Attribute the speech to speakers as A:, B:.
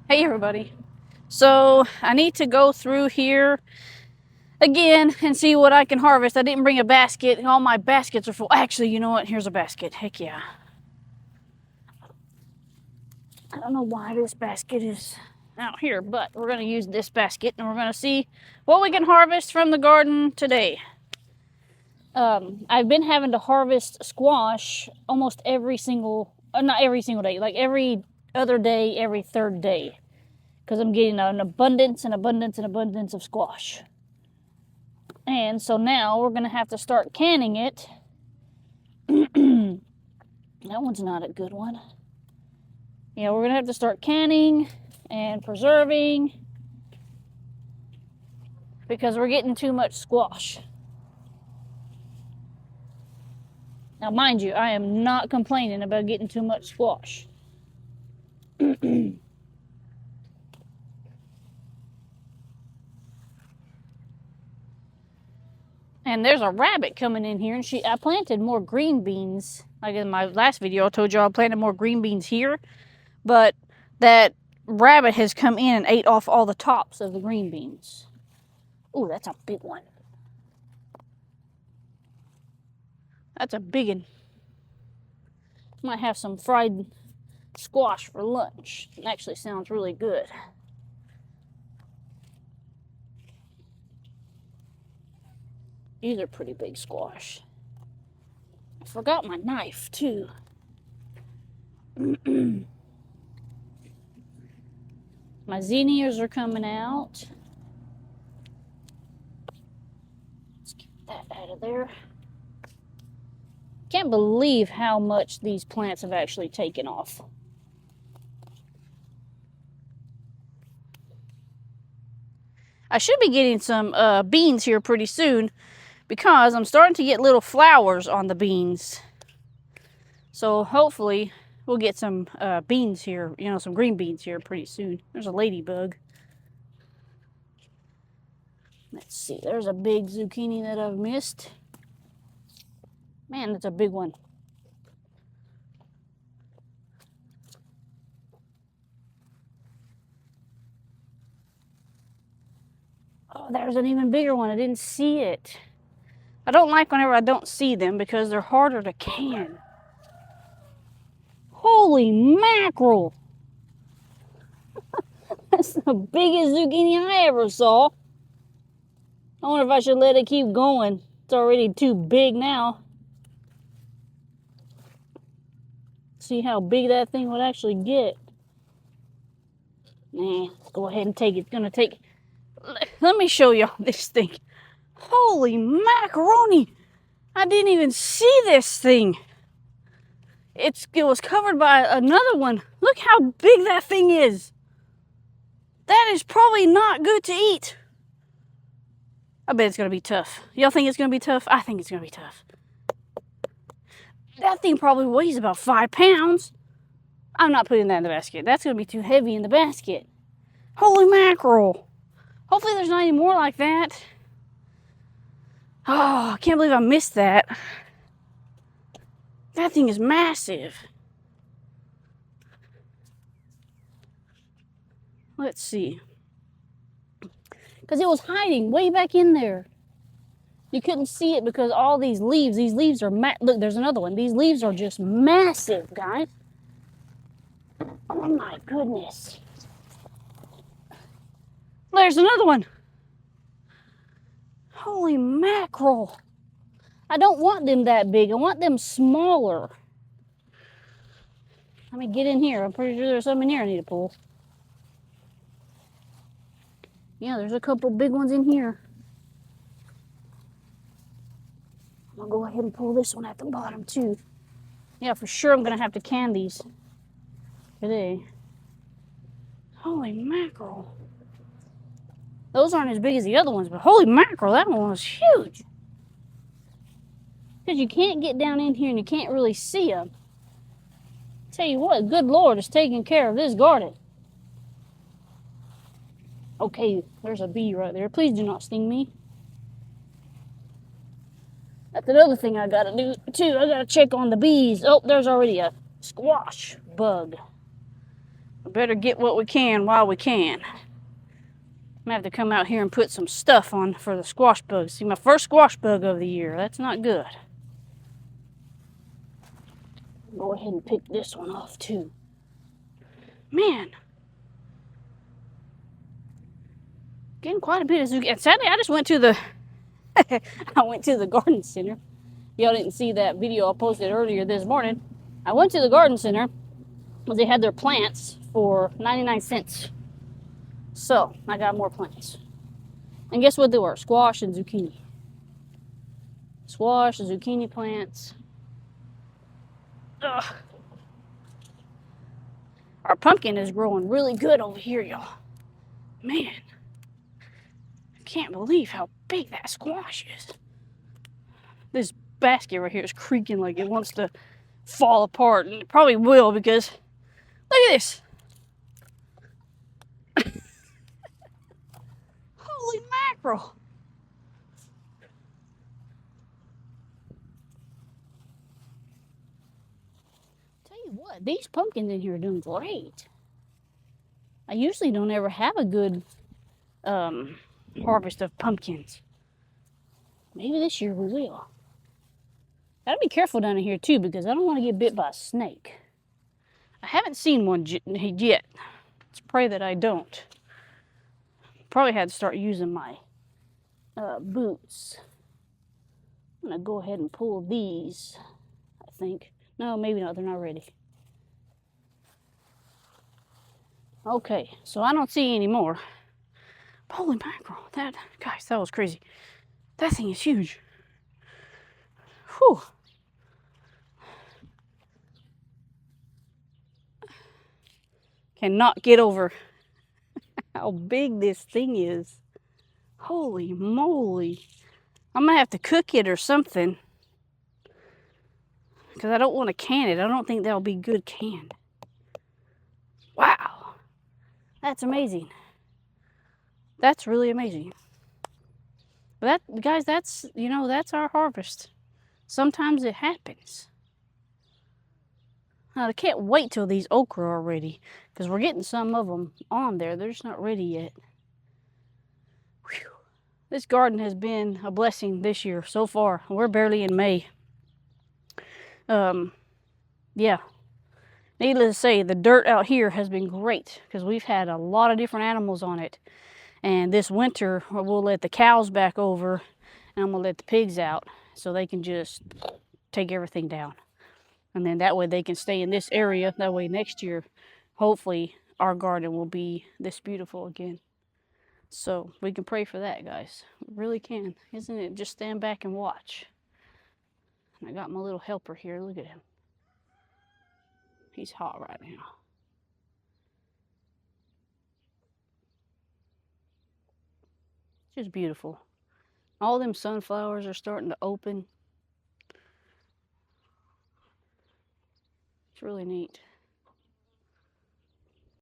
A: Hey everybody. So I need to go through here again and see what I can harvest. I didn't bring a basket. All my baskets are full. Actually, you know what? Here's a basket. Heck yeah. I don't know why this basket is out here, but we're going to use this basket and we're going to see what we can harvest from the garden today. I've been having to harvest squash almost every single, not every single day, like every other day, every third day. Because I'm getting an abundance of squash. And so now we're going to have to start canning it. That one's not a good one. Yeah, we're going to have to start canning and preserving because we're getting too much squash. Now, mind you, I am not complaining about getting too much squash. And there's a rabbit coming in here, and I planted more green beans. Like in my last video, I told you I planted more green beans here, but that rabbit has come in and ate off all the tops of the green beans. Ooh, that's a big one. That's a big one. Might have some fried squash for lunch. It actually sounds really good. These are pretty big squash. I forgot my knife, too. My zinnias are coming out. Let's get that out of there. Can't believe how much these plants have actually taken off. I should be getting some beans here pretty soon because I'm starting to get little flowers on the beans. So hopefully we'll get some beans here, some green beans here pretty soon. There's a ladybug. Let's see, there's a big zucchini that I've missed. Man, that's a big one. Oh, there's an even bigger one. I didn't see it. I don't like whenever I don't see them because they're harder to can. Holy mackerel! That's the biggest zucchini I ever saw. I wonder if I should let it keep going. It's already too big now. See how big that thing would actually get. Nah, let's go ahead and take it. It's gonna take... Let me show y'all this thing. Holy macaroni! I didn't even see this thing. It was covered by another one. Look how big that thing is. That is probably not good to eat. I bet it's gonna be tough. Y'all think it's gonna be tough? I think it's gonna be tough. That thing probably weighs about 5 pounds. I'm not putting that in the basket. That's gonna be too heavy in the basket. Holy mackerel. Hopefully there's not any more like that. Oh, I can't believe I missed that. That thing is massive. Let's see. Because it was hiding way back in there. You couldn't see it because all these leaves are look, there's another one. These leaves are just massive, guys. Oh my goodness. There's another one. Holy mackerel. I don't want them that big. I want them smaller. Let me get in here. I'm pretty sure there's some in here I need to pull. Yeah, there's a couple big ones in here. I'm gonna go ahead and pull this one at the bottom too. Yeah, for sure I'm gonna have to can these today. Holy mackerel. Those aren't as big as the other ones, but holy mackerel, that one was huge. Because you can't get down in here and you can't really see them. Tell you what, good Lord is taking care of this garden. Okay, there's a bee right there. Please do not sting me. That's another thing I gotta do too. I gotta check on the bees. Oh, there's already a squash bug. We better get what we can while we can. I'm gonna have to come out here and put some stuff on for the squash bugs. See, my first squash bug of the year. That's not good. Go ahead and pick this one off too. Man, getting quite a bit of zucchini. And sadly, I just went to the I went to the garden center. Y'all didn't see that video I posted earlier this morning. I went to the garden center because they had their plants for 99 cents. So I got more plants. And guess what they were? Squash and zucchini. Squash and zucchini plants. Ugh. Our pumpkin is growing really good over here, y'all. Man, I can't believe how big that squash is. This basket right here is creaking like it wants to fall apart, and it probably will because look at this. Holy mackerel. Tell you what, these pumpkins in here are doing great. I usually don't ever have a good harvest of pumpkins. Maybe this year we will. Gotta be careful down in here too because I don't want to get bit by a snake. I haven't seen one yet. Let's pray that I don't. Probably had to start using my boots. I'm gonna go ahead and pull these, I think. No, maybe not, they're not ready. Okay, so I don't see any more. Holy mackerel, guys, that was crazy. That thing is huge. Whew. Cannot get over how big this thing is. Holy moly. I'm gonna have to cook it or something because I don't want to can it. I don't think that'll be good canned. Wow. That's amazing. That's really amazing. But that, guys, that's our harvest. Sometimes it happens. Now, I can't wait till these okra are ready because we're getting some of them on there. They're just not ready yet. Whew. This garden has been a blessing this year so far. We're barely in May. Yeah. Needless to say, the dirt out here has been great because we've had a lot of different animals on it. And this winter, we'll let the cows back over and I'm going to let the pigs out so they can just take everything down. And then that way they can stay in this area. That way next year, hopefully, our garden will be this beautiful again. So we can pray for that, guys. We really can. Isn't it? Just stand back and watch. I got my little helper here. Look at him. He's hot right now. Just beautiful. All them sunflowers are starting to open. It's really neat.